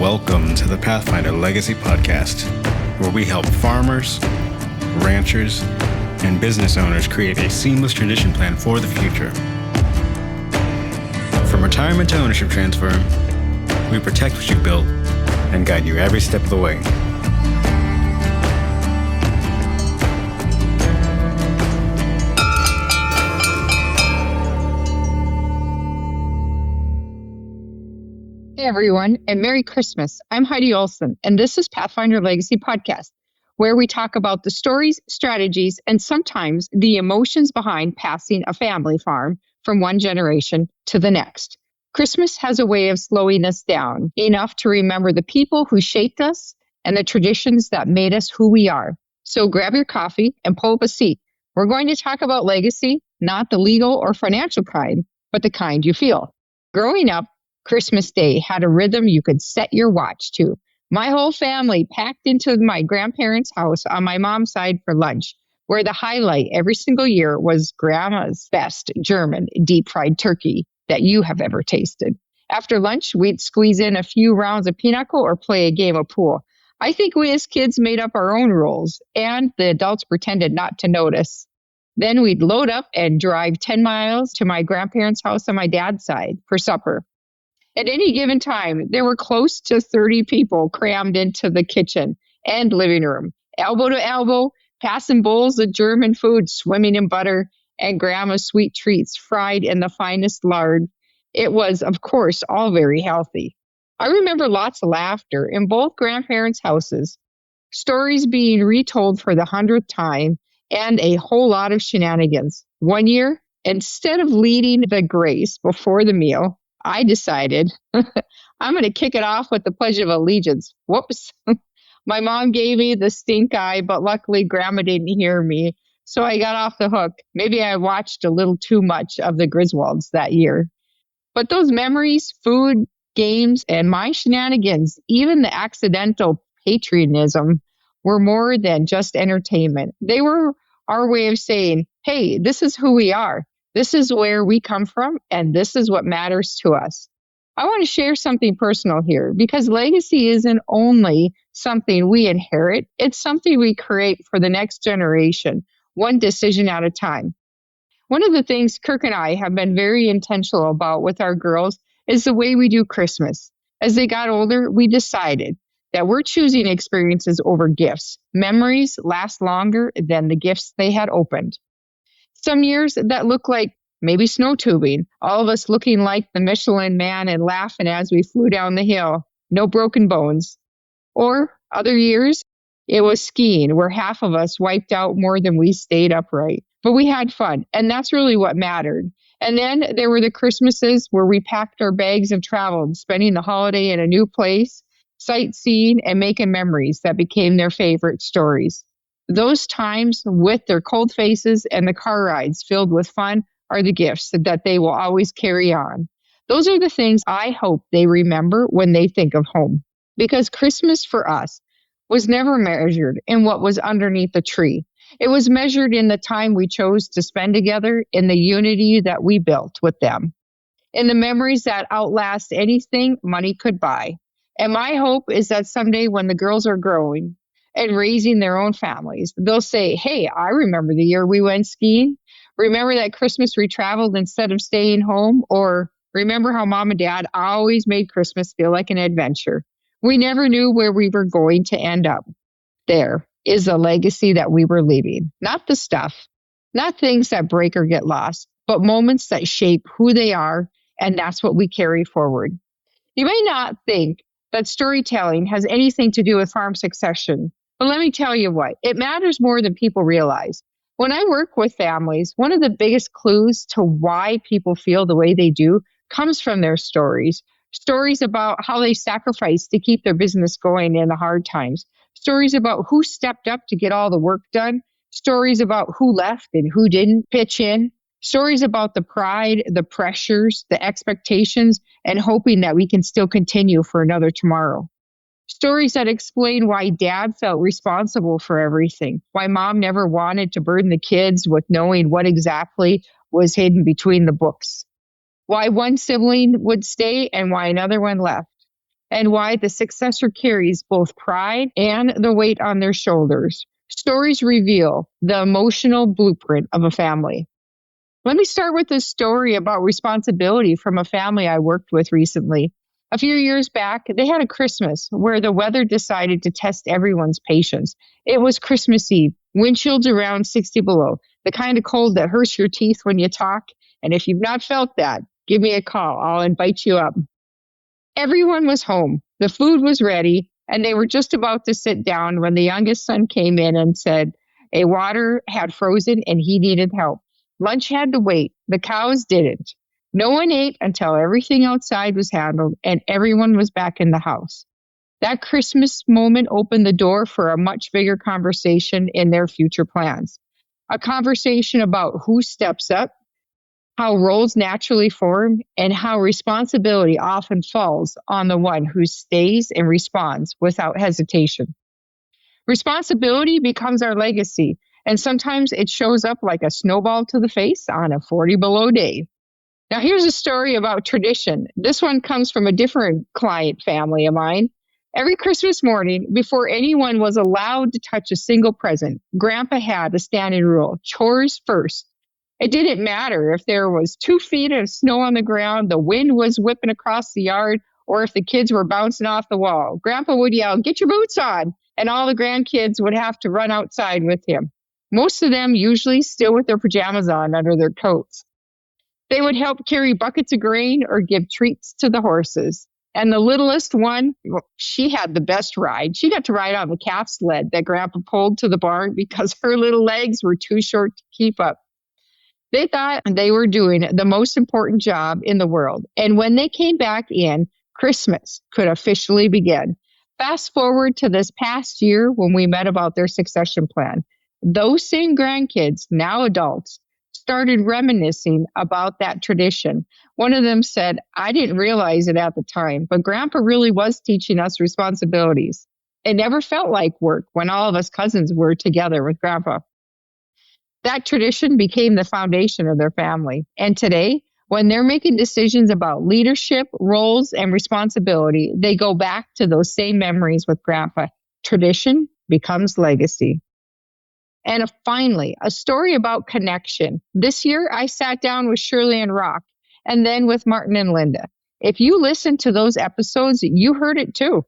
Welcome to the Pathfinder Legacy Podcast, where we help farmers, ranchers, and business owners create a seamless tradition plan for the future. From retirement to ownership transfer, we protect what you've built and guide you every step of the way. Hey everyone, and Merry Christmas. I'm Heidi Olson, and this is Pathfinder Legacy Podcast, where we talk about the stories, strategies, and sometimes the emotions behind passing a family farm from one generation to the next. Christmas has a way of slowing us down enough to remember the people who shaped us and the traditions that made us who we are. So grab your coffee and pull up a seat. We're going to talk about legacy, not the legal or financial kind, but the kind you feel. Growing up, Christmas Day had a rhythm you could set your watch to. My whole family packed into my grandparents' house on my mom's side for lunch, where the highlight every single year was Grandma's best German deep-fried turkey that you have ever tasted. After lunch, we'd squeeze in a few rounds of pinochle or play a game of pool. I think we as kids made up our own rules, and the adults pretended not to notice. Then we'd load up and drive 10 miles to my grandparents' house on my dad's side for supper. At any given time, there were close to 30 people crammed into the kitchen and living room, elbow to elbow, passing bowls of German food swimming in butter and Grandma's sweet treats fried in the finest lard. It was, of course, all very healthy. I remember lots of laughter in both grandparents' houses, stories being retold for the 100th time, and a whole lot of shenanigans. One year, instead of leading the grace before the meal, I decided I'm going to kick it off with the Pledge of Allegiance. Whoops. My mom gave me the stink eye, but luckily Grandma didn't hear me, so I got off the hook. Maybe I watched a little too much of the Griswolds that year. But those memories, food, games, and my shenanigans, even the accidental patriotism, were more than just entertainment. They were our way of saying, hey, this is who we are. This is where we come from, and this is what matters to us. I want to share something personal here because legacy isn't only something we inherit, it's something we create for the next generation, one decision at a time. One of the things Kirk and I have been very intentional about with our girls is the way we do Christmas. As they got older, we decided that we're choosing experiences over gifts. Memories last longer than the gifts they had opened. Some years that look like maybe snow tubing, all of us looking like the Michelin Man and laughing as we flew down the hill, no broken bones. Or other years, it was skiing where half of us wiped out more than we stayed upright. But we had fun, and that's really what mattered. And then there were the Christmases where we packed our bags and traveled, spending the holiday in a new place, sightseeing and making memories that became their favorite stories. Those times with their cold faces and the car rides filled with fun are the gifts that they will always carry on. Those are the things I hope they remember when they think of home. Because Christmas for us was never measured in what was underneath the tree. It was measured in the time we chose to spend together, in the unity that we built with them, in the memories that outlast anything money could buy. And my hope is that someday when the girls are growing and raising their own families, they'll say, hey, I remember the year we went skiing. Remember that Christmas we traveled instead of staying home? Or remember how mom and dad always made Christmas feel like an adventure? We never knew where we were going to end up. There is a legacy that we were leaving. Not the stuff, not things that break or get lost, but moments that shape who they are, and that's what we carry forward. You may not think that storytelling has anything to do with farm succession, but let me tell you what, it matters more than people realize. When I work with families, one of the biggest clues to why people feel the way they do comes from their stories. Stories about how they sacrificed to keep their business going in the hard times. Stories about who stepped up to get all the work done. Stories about who left and who didn't pitch in. Stories about the pride, the pressures, the expectations, and hoping that we can still continue for another tomorrow. Stories that explain why dad felt responsible for everything, why mom never wanted to burden the kids with knowing what exactly was hidden between the books, why one sibling would stay and why another one left. and why the successor carries both pride and the weight on their shoulders. Stories reveal the emotional blueprint of a family. Let me start with this story about responsibility from a family I worked with recently. A few years back, they had a Christmas where the weather decided to test everyone's patience. It was Christmas Eve, wind chills around 60 below, the kind of cold that hurts your teeth when you talk. And if you've not felt that, give me a call. I'll invite you up. Everyone was home. The food was ready, and they were just about to sit down when the youngest son came in and said a water had frozen and he needed help. Lunch had to wait. The cows didn't. No one ate until everything outside was handled and everyone was back in the house. That Christmas moment opened the door for a much bigger conversation in their future plans. A conversation about who steps up, how roles naturally form, and how responsibility often falls on the one who stays and responds without hesitation. Responsibility becomes our legacy, and sometimes it shows up like a snowball to the face on a 40 below day. Now, here's a story about tradition. This one comes from a different client family of mine. Every Christmas morning, before anyone was allowed to touch a single present, Grandpa had a standing rule: chores first. It didn't matter if there was 2 feet of snow on the ground, the wind was whipping across the yard, or if the kids were bouncing off the wall. Grandpa would yell, "Get your boots on!" And all the grandkids would have to run outside with him. Most of them usually still with their pajamas on under their coats. They would help carry buckets of grain or give treats to the horses. And the littlest one, well, she had the best ride. She got to ride on the calf sled that Grandpa pulled to the barn because her little legs were too short to keep up. They thought they were doing the most important job in the world. And when they came back in, Christmas could officially begin. Fast forward to this past year when we met about their succession plan. Those same grandkids, now adults, started reminiscing about that tradition. One of them said, "I didn't realize it at the time, but Grandpa really was teaching us responsibilities. It never felt like work when all of us cousins were together with Grandpa." That tradition became the foundation of their family. And today, when they're making decisions about leadership, roles, and responsibility, they go back to those same memories with Grandpa. Tradition becomes legacy. And finally, a story about connection. This year, I sat down with Shirley and Rock, and then with Martin and Linda. If you listened to those episodes, you heard it too.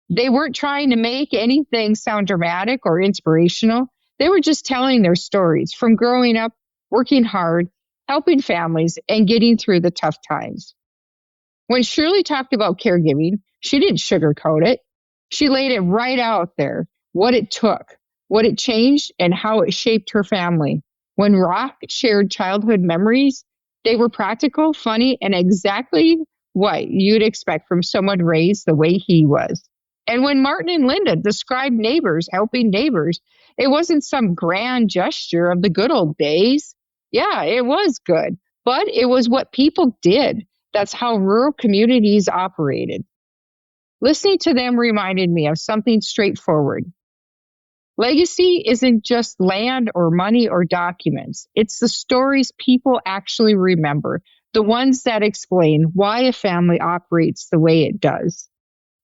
They weren't trying to make anything sound dramatic or inspirational. They were just telling their stories from growing up, working hard, helping families, and getting through the tough times. When Shirley talked about caregiving, she didn't sugarcoat it. She laid it right out there, what it took, what it changed, and how it shaped her family. When Rock shared childhood memories, they were practical, funny, and exactly what you'd expect from someone raised the way he was. And when Martin and Linda described neighbors helping neighbors, it wasn't some grand gesture of the good old days. Yeah, it was good, but it was what people did. That's how rural communities operated. Listening to them reminded me of something straightforward. Legacy isn't just land or money or documents. It's the stories people actually remember, the ones that explain why a family operates the way it does.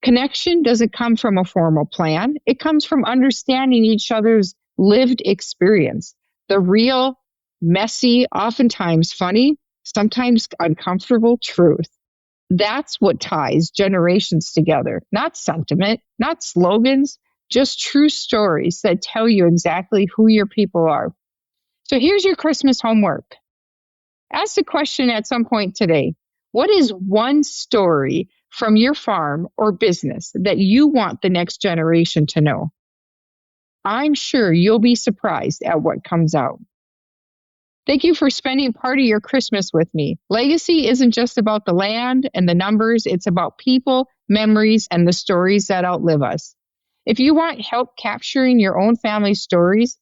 Connection doesn't come from a formal plan. It comes from understanding each other's lived experience, the real, messy, oftentimes funny, sometimes uncomfortable truth. That's what ties generations together, not sentiment, not slogans, just true stories that tell you exactly who your people are. So here's your Christmas homework. Ask the question at some point today: what is one story from your farm or business that you want the next generation to know? I'm sure you'll be surprised at what comes out. Thank you for spending part of your Christmas with me. Legacy isn't just about the land and the numbers, it's about people, memories, and the stories that outlive us. If you want help capturing your own family stories,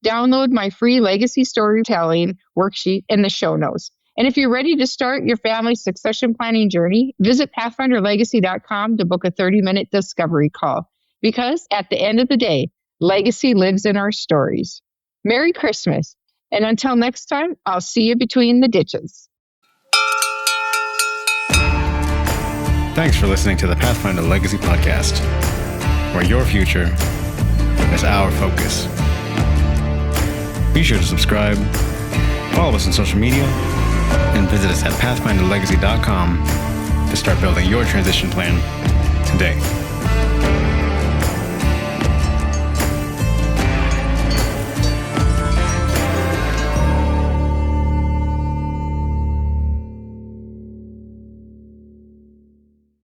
download my free legacy storytelling worksheet in the show notes. And if you're ready to start your family succession planning journey, visit pathfinderlegacy.com to book a 30-minute discovery call. Because at the end of the day, legacy lives in our stories. Merry Christmas. And until next time, I'll see you between the ditches. Thanks for listening to the Pathfinder Legacy Podcast, where your future is our focus. Be sure to subscribe, follow us on social media, and visit us at pathfinderlegacy.com to start building your transition plan today.